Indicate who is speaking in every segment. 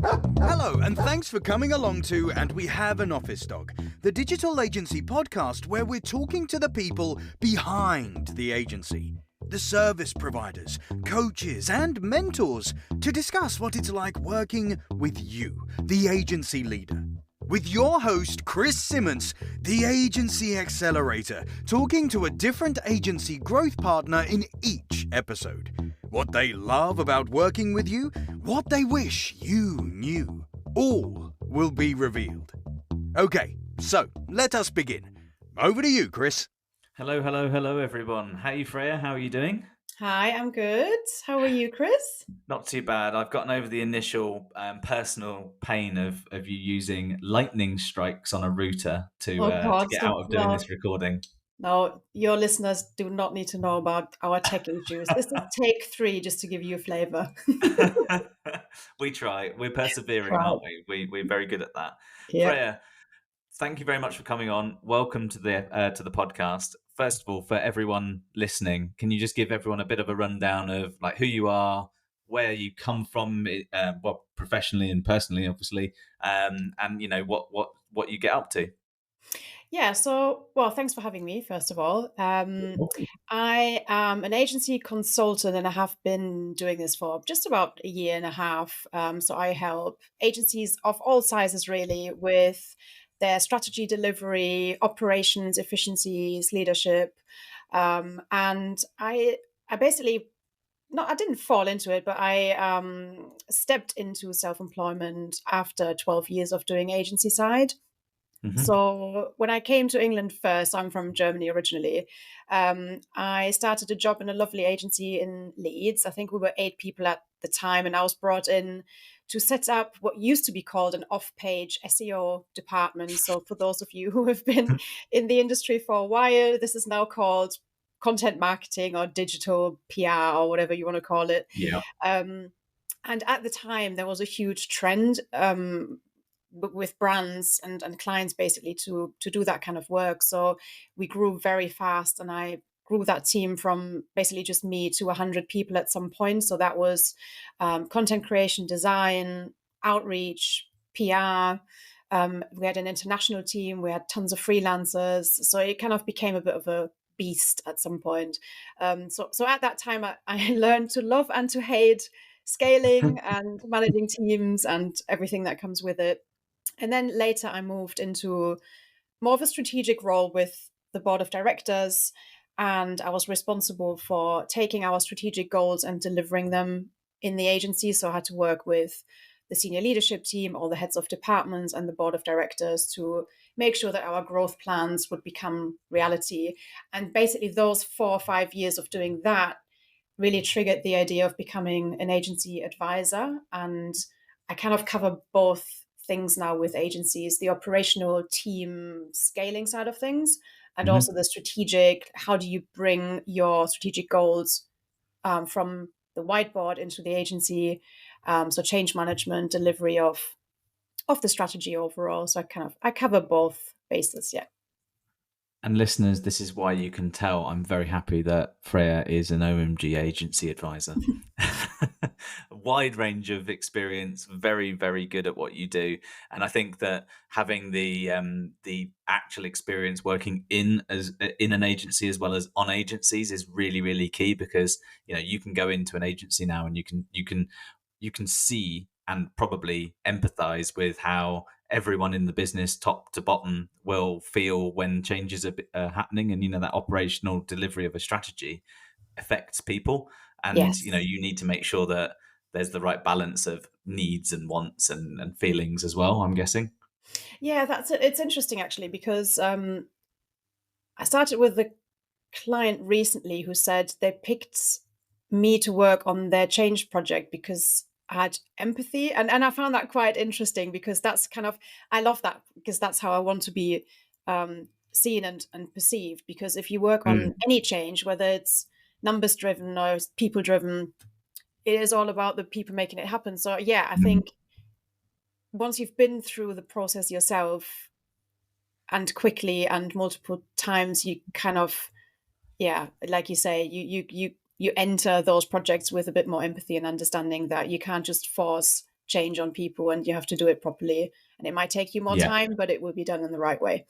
Speaker 1: Hello, and thanks for coming along to And We Have an Office Dog, the digital agency podcast where we're talking to the people behind the agency, the service providers, coaches, and mentors to discuss what it's like working with you, the agency leader. With your host, Chris Simmons, the Agency Accelerator, talking to a different agency growth partner in each episode. What they love about working with you, what they wish you knew. All will be revealed. Okay, so let us begin. Over to you, Chris.
Speaker 2: Hello, everyone. Hey, Freya, how are you doing?
Speaker 3: Hi, I'm good. How are you, Chris?
Speaker 2: Not too bad. I've gotten over the initial personal pain of you using lightning strikes on a router to get out of doing this recording.
Speaker 3: No, your listeners do not need to know about our tech issues. This is take 3, just to give you a flavor.
Speaker 2: We try. We're persevering, aren't we? We're very good at that.
Speaker 3: Yeah.
Speaker 2: Freya, thank you very much for coming on. Welcome to the podcast. First of all, for everyone listening, can you just give everyone a bit of a rundown of like who you are, where you come from, well, professionally and personally, obviously, and you know what you get up to?
Speaker 3: Yeah, so, well, thanks for having me, first of all. I am an agency consultant and I have been doing this for just about a year and a half. So I help agencies of all sizes, really, with their strategy delivery, operations, efficiencies, leadership. And I basically, I didn't fall into it, but I stepped into self-employment after 12 years of doing agency side.
Speaker 2: Mm-hmm.
Speaker 3: So when I came to England first, I'm from Germany originally. I started a job in a lovely agency in Leeds. I think we were 8 people at the time, and I was brought in to set up what used to be called an off-page SEO department. So for those of you who have been in the industry for a while, this is now called content marketing or digital PR or whatever you want to call it.
Speaker 2: Yeah.
Speaker 3: And at the time, there was a huge trend with brands and clients basically to do that kind of work. So we grew very fast, and I grew that team from basically just me to 100 people at some point. So that was content creation, design, outreach, PR. We had an international team. We had tons of freelancers. So it kind of became a bit of a beast at some point. So at that time, I learned to love and to hate scaling and managing teams and everything that comes with it. And then later I moved into more of a strategic role with the board of directors, and I was responsible for taking our strategic goals and delivering them in the agency. So I had to work with the senior leadership team, all the heads of departments and the board of directors to make sure that our growth plans would become reality. And basically those 4 or 5 years of doing that really triggered the idea of becoming an agency advisor. And I kind of cover both things now with agencies, the operational team scaling side of things, and also the strategic, how do you bring your strategic goals from the whiteboard into the agency? So change management, delivery of the strategy overall. So I cover both bases, yeah.
Speaker 2: And listeners, this is why you can tell I'm very happy that Freya is an OMG agency advisor. A wide range of experience, very, very good at what you do. And I think that having the actual experience working in an agency as well as on agencies is really, really key, because you can go into an agency now and you can see and probably empathize with how everyone in the business, top to bottom, will feel when changes are happening. And, that operational delivery of a strategy affects people. And,
Speaker 3: Yes.
Speaker 2: You need to make sure that there's the right balance of needs and wants and feelings as well, I'm guessing.
Speaker 3: Yeah, it's interesting actually, because I started with a client recently who said they picked me to work on their change project because I had empathy. And I found that quite interesting, because that's I love that, because that's how I want to be seen and perceived. Because if you work on any change, whether it's numbers driven or people driven, it is all about the people making it happen. So yeah, I think once you've been through the process yourself, and quickly and multiple times, you kind of, yeah, like you say, you enter those projects with a bit more empathy and understanding that you can't just force change on people, and you have to do it properly. And it might take you more
Speaker 2: Yeah,
Speaker 3: time, but it will be done in the right way.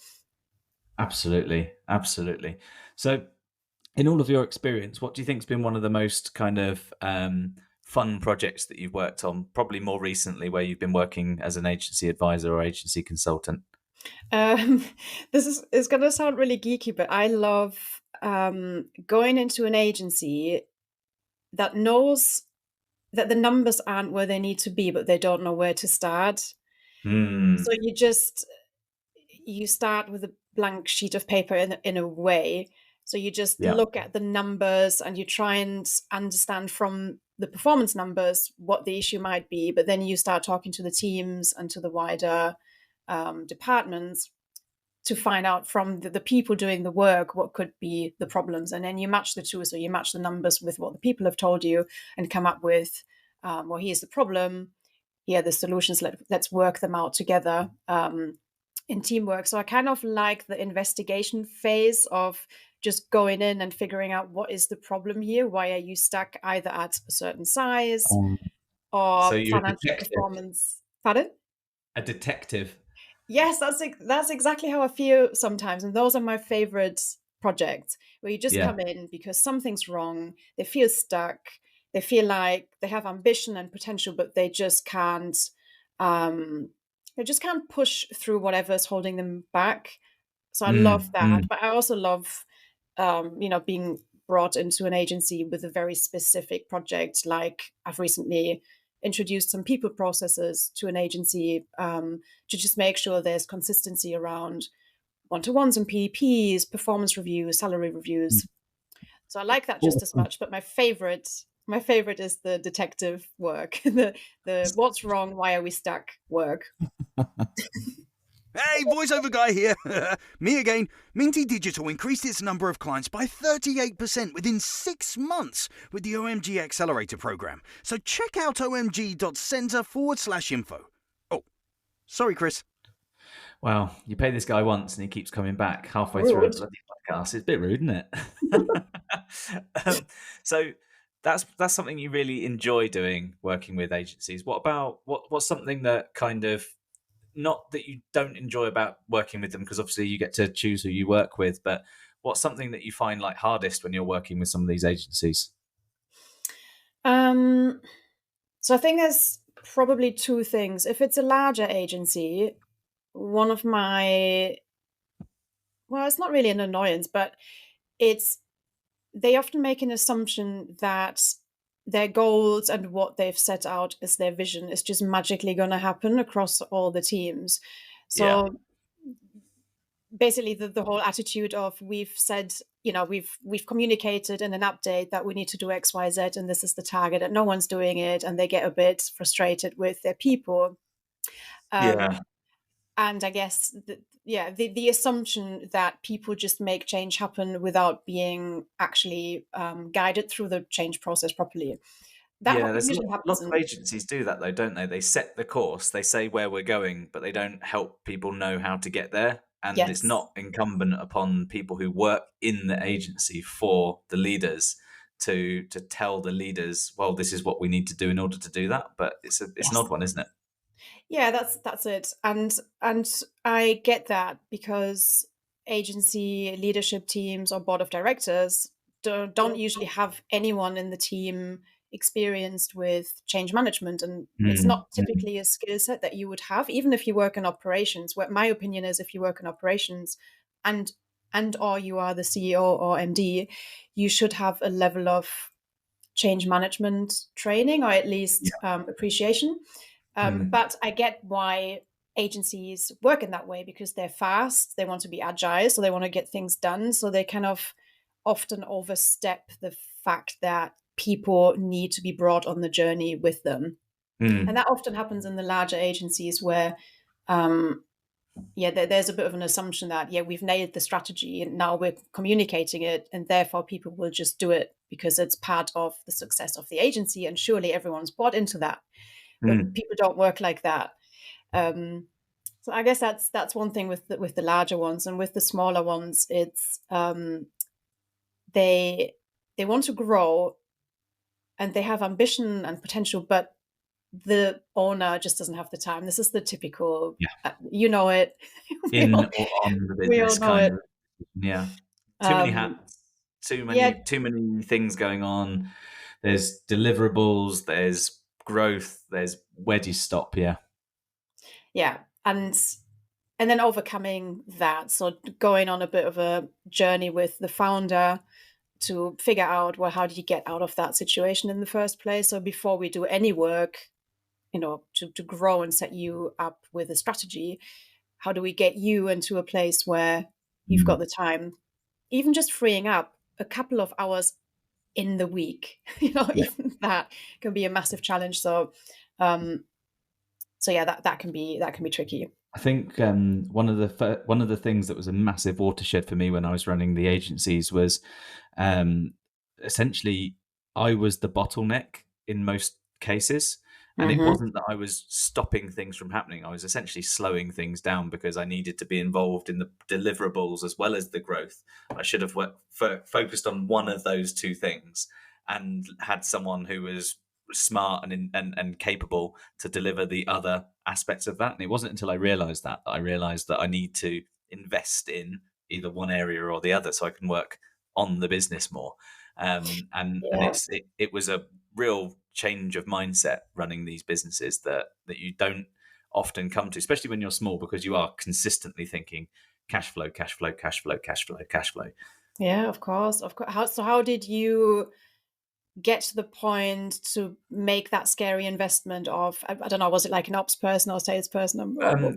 Speaker 2: absolutely. Absolutely. So, in all of your experience, what do you think's been one of the most kind of fun projects that you've worked on, probably more recently, where you've been working as an agency advisor or agency consultant?
Speaker 3: Um, this is going to sound really geeky, but I love going into an agency that knows that the numbers aren't where they need to be, but they don't know where to start. So
Speaker 2: Mm,
Speaker 3: you start with a blank sheet of paper in a way. So you just
Speaker 2: yeah.
Speaker 3: look at the numbers and you try and understand from the performance numbers what the issue might be, but then you start talking to the teams and to the wider departments to find out from the people doing the work what could be the problems, and then you match the two. So you match the numbers with what the people have told you and come up with, well, here's the problem, here are the solutions, let's work them out together in teamwork. So I kind of like the investigation phase of just going in and figuring out what is the problem here, why are you stuck either at a certain size
Speaker 2: Um, so
Speaker 3: or
Speaker 2: you're a
Speaker 3: financial
Speaker 2: detective.
Speaker 3: performance. Pardon?
Speaker 2: A detective.
Speaker 3: Yes, that's exactly how I feel sometimes, and those are my favorite projects, where you just
Speaker 2: Yeah.
Speaker 3: come in because something's wrong. They feel stuck. They feel like they have ambition and potential, but um, they just can't push through whatever's holding them back. So I love
Speaker 2: Mm,
Speaker 3: that,
Speaker 2: mm,
Speaker 3: but I also love, being brought into an agency with a very specific project. Like I've recently introduced some people processes to an agency to just make sure there's consistency around one-to-ones and PEPs, performance reviews, salary
Speaker 2: mm.
Speaker 3: reviews. So I like that just as
Speaker 2: Awesome.
Speaker 3: much. But my favorite is the detective work, the what's wrong, why are we stuck work.
Speaker 1: Hey, voiceover guy here. Me again. Minty Digital increased its number of clients by 38% within 6 months with the OMG Accelerator program. So check out omg.center/info. Oh, sorry, Chris.
Speaker 2: Wow, you pay this guy once and he keeps coming back halfway through a
Speaker 3: Rude.
Speaker 2: bloody podcast. It's a bit rude, isn't it? um, so that's something you really enjoy doing, working with agencies. What about what's something that kind of, not that you don't enjoy about working with them, because obviously you get to choose who you work with, but what's something that you find like hardest when you're working with some of these agencies?
Speaker 3: Um, so I think there's probably two things. If it's a larger agency, one of my, well, it's not really an annoyance, but it's they often make an assumption that their goals and what they've set out as their vision is just magically going to happen across all the teams.
Speaker 2: Yeah.
Speaker 3: So basically the whole attitude of we've said, we've communicated in an update that we need to do XYZ and this is the target and no one's doing it, and they get a bit frustrated with their people.
Speaker 2: Yeah.
Speaker 3: um, and I guess the assumption that people just make change happen without being actually guided through the change process properly, that
Speaker 2: Yeah, there's
Speaker 3: usually happens
Speaker 2: lots of
Speaker 3: in.
Speaker 2: agencies do that though, don't they? They set the course, they say where we're going, but they don't help people know how to get there. And it's
Speaker 3: Yes.
Speaker 2: not incumbent upon people who work in the agency for the leaders to tell the leaders, well, this is what we need to do in order to do that. But it's an
Speaker 3: Yes.
Speaker 2: odd one, isn't it?
Speaker 3: Yeah, that's it. And I get that, because agency leadership teams or board of directors don't usually have anyone in the team experienced with change management, and it's
Speaker 2: Mm,
Speaker 3: not
Speaker 2: mm,
Speaker 3: typically a skill set that you would have even if you work in operations. What my opinion is, if you work in operations and or you are the CEO or MD, you should have a level of change management training, or at least
Speaker 2: yeah.
Speaker 3: appreciation.
Speaker 2: Mm,
Speaker 3: But I get why agencies work in that way, because they're fast, they want to be agile, so they want to get things done. So they kind of often overstep the fact that people need to be brought on the journey with them. And
Speaker 2: mm,
Speaker 3: that often happens in the larger agencies where, um, there's a bit of an assumption that, we've nailed the strategy and now we're communicating it, and therefore people will just do it because it's part of the success of the agency, and surely everyone's bought into that. But
Speaker 2: mm.
Speaker 3: people don't work like that. Um, so I guess that's one thing with the larger ones, and with the smaller ones, it's they want to grow and they have ambition and potential, but the owner just doesn't have the time. This is the typical,
Speaker 2: Yeah.
Speaker 3: you know it. we
Speaker 2: In
Speaker 3: all,
Speaker 2: or on the
Speaker 3: we all
Speaker 2: business
Speaker 3: know
Speaker 2: kind
Speaker 3: it.
Speaker 2: of, yeah. Too many
Speaker 3: Um,
Speaker 2: hats, too
Speaker 3: yeah,
Speaker 2: many things going on. There's deliverables, there's growth, there's where do you stop? Yeah.
Speaker 3: yeah, and then overcoming that. So going on a bit of a journey with the founder to figure out, well, how did you get out of that situation in the first place? So before we do any work, to grow and set you up with a strategy, how do we get you into a place where you've got
Speaker 2: Mm.
Speaker 3: the time, even just freeing up a couple of hours in the week,
Speaker 2: Yeah.
Speaker 3: even that can be a massive challenge. So yeah, that can be tricky.
Speaker 2: I think one of the things that was a massive watershed for me when I was running the agencies was um, essentially I was the bottleneck in most cases. And it
Speaker 3: Mm-hmm.
Speaker 2: wasn't that I was stopping things from happening. I was essentially slowing things down because I needed to be involved in the deliverables as well as the growth. I should have focused on one of those two things and had someone who was smart and capable to deliver the other aspects of that. And it wasn't until I realized that I need to invest in either one area or the other so I can work on the business more. And
Speaker 3: Yeah.
Speaker 2: it was a real change of mindset running these businesses that you don't often come to, especially when you're small, because you are consistently thinking cash flow, cash flow, cash flow, cash flow, cash flow.
Speaker 3: Yeah, of course. How did you get to the point to make that scary investment of, I don't know, was it like an ops person or salesperson or what?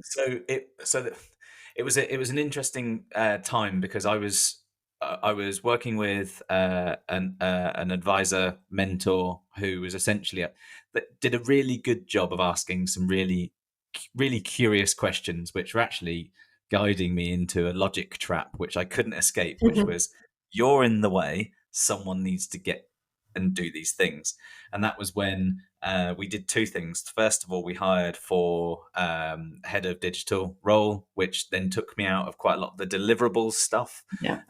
Speaker 2: It was an interesting time because I was working with an advisor mentor who was essentially that did a really good job of asking some really curious questions, which were actually guiding me into a logic trap, which I couldn't escape, which was, you're in the way, someone needs to get and do these things. And that was when we did two things. First of all, we hired for head of digital role, which then took me out of quite a lot of the deliverables stuff.
Speaker 3: Yeah.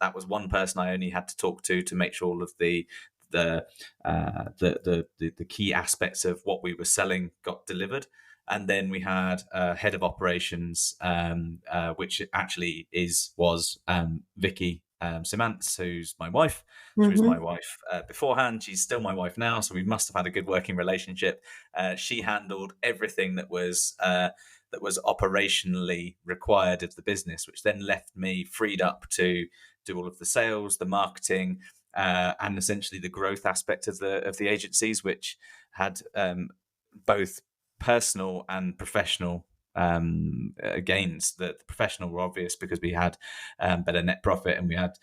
Speaker 2: That was one person I only had to talk to make sure all of the key aspects of what we were selling got delivered. And then we had head of operations, which actually was Vicky Simantz, who's my wife. She was my wife beforehand. She's still my wife now, so we must have had a good working relationship. She handled everything that was operationally required of the business, which then left me freed up to do all of the sales, the marketing, and essentially the growth aspect of the agencies, which had both personal and professional gains. The professional were obvious because we had better net profit and we had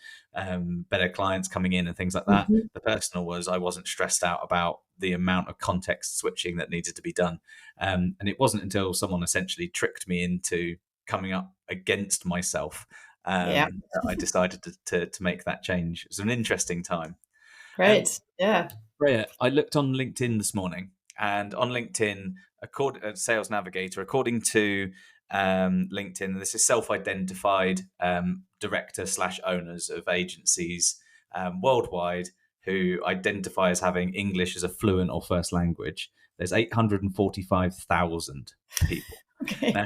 Speaker 2: better clients coming in and things like that.
Speaker 3: Mm-hmm.
Speaker 2: The personal was I wasn't stressed out about the amount of context switching that needed to be done. And it wasn't until someone essentially tricked me into coming up against myself
Speaker 3: Yeah.
Speaker 2: that I decided to make that change. It was an interesting time.
Speaker 3: Great. Yeah.
Speaker 2: Freya, I looked on LinkedIn this morning, and on LinkedIn, Sales Navigator, according to LinkedIn, this is self-identified director/owners of agencies worldwide who identify as having English as a fluent or first language. There's 845,000 people.
Speaker 3: Okay.
Speaker 2: Now,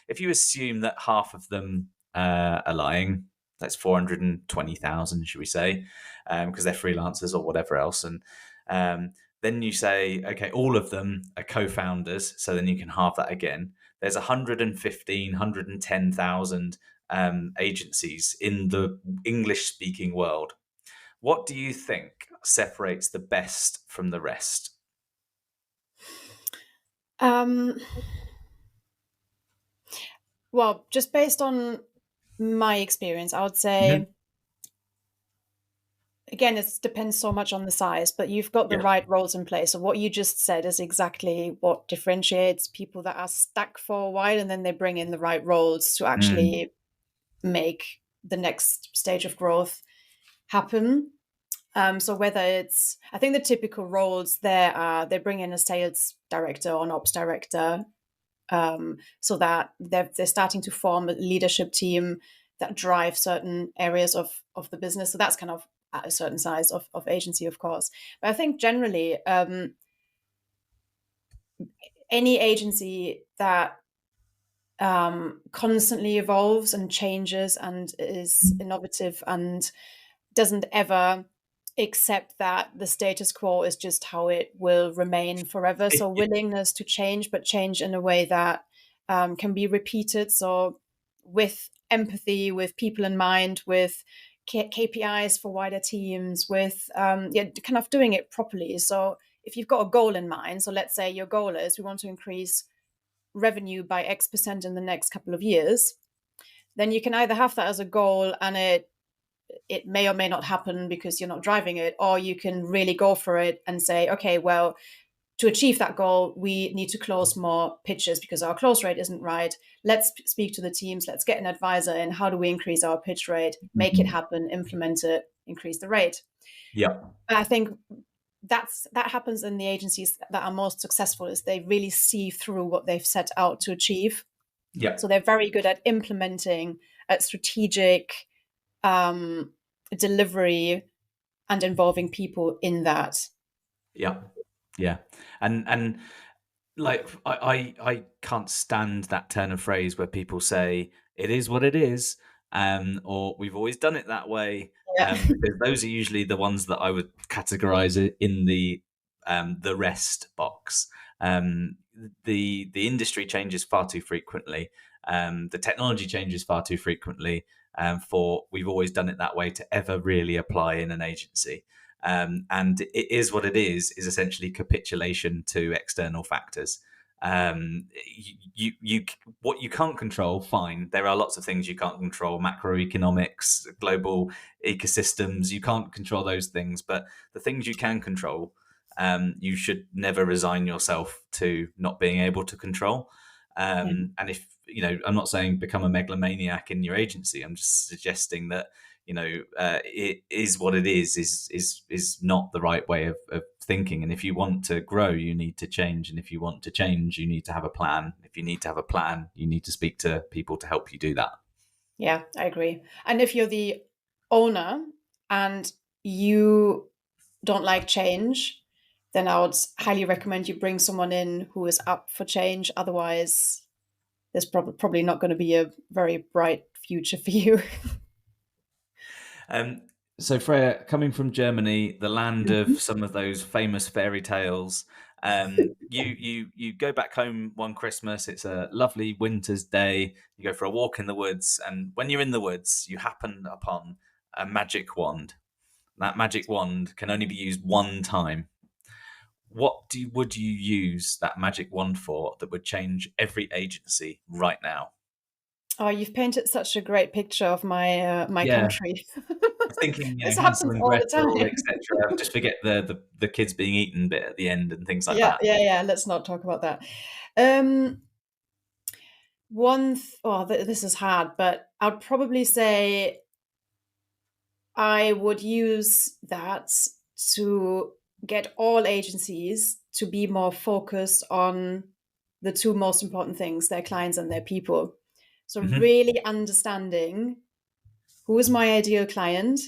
Speaker 2: if you assume that half of them are lying, that's 420,000, should we say, because they're freelancers or whatever else, and then you say, okay, all of them are co-founders, so then you can halve that again. There's 110,000 agencies in the English-speaking world. What do you think separates the best from the rest?
Speaker 3: Well, just based on my experience, I would say,
Speaker 2: Mm-hmm.
Speaker 3: again, it depends so much on the size, but you've got the
Speaker 2: Yeah.
Speaker 3: right roles in place. So what you just said is exactly what differentiates people that are stuck for a while, and then they bring in the right roles to actually make the next stage of growth happen. So whether it's, I think the typical roles there are, they bring in a sales director or an ops director, so that they're starting to form a leadership team that drive certain areas of the business. So that's kind of at a certain size of agency, of course. But I think generally, any agency that constantly evolves and changes and is innovative and doesn't ever accept that the status quo is just how it will remain forever. So willingness to change, but change in a way that can be repeated. So with empathy, with people in mind, with KPIs for wider teams, with kind of doing it properly. So if you've got a goal in mind, so let's say your goal is we want to increase revenue by X% in the next couple of years, then you can either have that as a goal and it may or may not happen because you're not driving it, or you can really go for it and say, okay, well, to achieve that goal, we need to close more pitches because our close rate isn't right. Let's speak to the teams. Let's get an advisor in. How do we increase our pitch rate? Make it happen, implement it, increase the rate.
Speaker 2: Yeah.
Speaker 3: I think that happens in the agencies that are most successful, is they really see through what they've set out to achieve.
Speaker 2: Yeah.
Speaker 3: So they're very good at implementing, at strategic delivery and involving people in that.
Speaker 2: Yeah. Yeah. And like I can't stand that turn of phrase where people say it is what it is, or we've always done it that way. Because those are usually the ones that I would categorize it in the rest box. The industry changes far too frequently. The technology changes far too frequently for we've always done it that way to ever really apply in an agency. And it is what it is essentially capitulation to external factors. You what you can't control, fine. There are lots of things you can't control: macroeconomics, global ecosystems. You can't control those things, but the things you can control, you should never resign yourself to not being able to control. And if I'm not saying become a megalomaniac in your agency. I'm just suggesting that it is what it is not the right way of thinking. And if you want to grow, you need to change. And if you want to change, you need to have a plan. If you need to have a plan, you need to speak to people to help you do that.
Speaker 3: Yeah, I agree. And if you're the owner and you don't like change, then I would highly recommend you bring someone in who is up for change. Otherwise, there's probably not going to be a very bright future for you.
Speaker 2: So Freya, coming from Germany, the land of some of those famous fairy tales, you go back home one Christmas. It's a lovely winter's day. You go for a walk in the woods, and when you're in the woods, you happen upon a magic wand. That magic wand can only be used one time. What would you use that magic wand for that would change every agency right now?
Speaker 3: Oh, you've painted such a great picture of my country.
Speaker 2: Thinking,
Speaker 3: This
Speaker 2: Hansel
Speaker 3: happens
Speaker 2: and
Speaker 3: all the
Speaker 2: Gretel,
Speaker 3: time.
Speaker 2: etc. Just forget the kids being eaten bit at the end and things like
Speaker 3: Yeah,
Speaker 2: that.
Speaker 3: yeah. Let's not talk about that. This is hard, but I'd probably say I would use that to get all agencies to be more focused on the two most important things, their clients and their people. So really understanding who is my ideal client,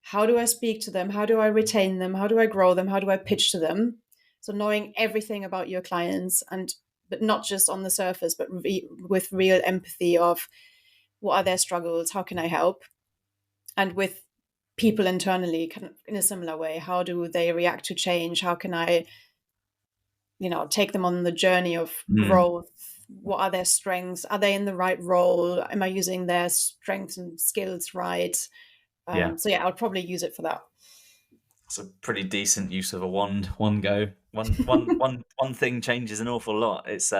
Speaker 3: how do I speak to them, how do I retain them, how do I grow them, how do I pitch to them. So knowing everything about your clients, but not just on the surface, but with real empathy of what are their struggles, how can I help, and with people internally, kind of in a similar way, how do they react to change, how can I take them on the journey of growth, what are their strengths, are they in the right role, am I using their strengths and skills right. So yeah, I'll probably use it for that.
Speaker 2: It's a pretty decent use of a wand. One go, one thing changes an awful lot. It's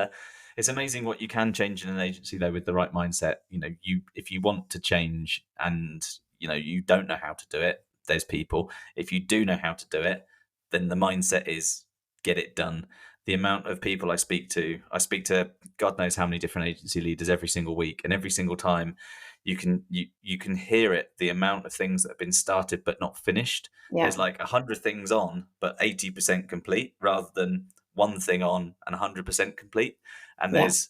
Speaker 2: amazing what you can change in an agency though with the right mindset. If you want to change and you don't know how to do it, there's people. If you do know how to do it, then the mindset is get it done. The amount of people I speak to God knows how many different agency leaders every single week, and every single time you can hear it, the amount of things that have been started but not finished. There's like 100 things on but 80% complete, rather than one thing on and 100% complete. And there's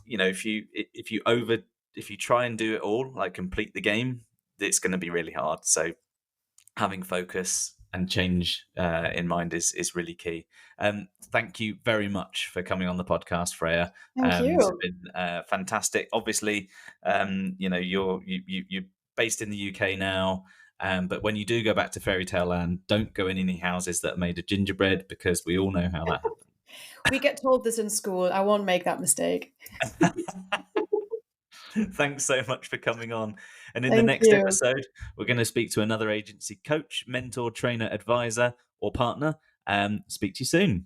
Speaker 2: if you try and do it all, like complete the game, it's going to be really hard. So having focus, and change in mind is really key. Thank you very much for coming on the podcast, Freya.
Speaker 3: Thank
Speaker 2: It's
Speaker 3: you.
Speaker 2: been fantastic. Obviously, you're based in the UK now, but when you do go back to Fairy Tale Land, don't go in any houses that are made of gingerbread, because we all know how that happens.
Speaker 3: We get told this in school. I won't make that mistake.
Speaker 2: Thanks so much for coming on. And in the
Speaker 3: Thank
Speaker 2: next
Speaker 3: you.
Speaker 2: episode, we're going to speak to another agency coach, mentor, trainer, advisor, or partner. Speak to you soon.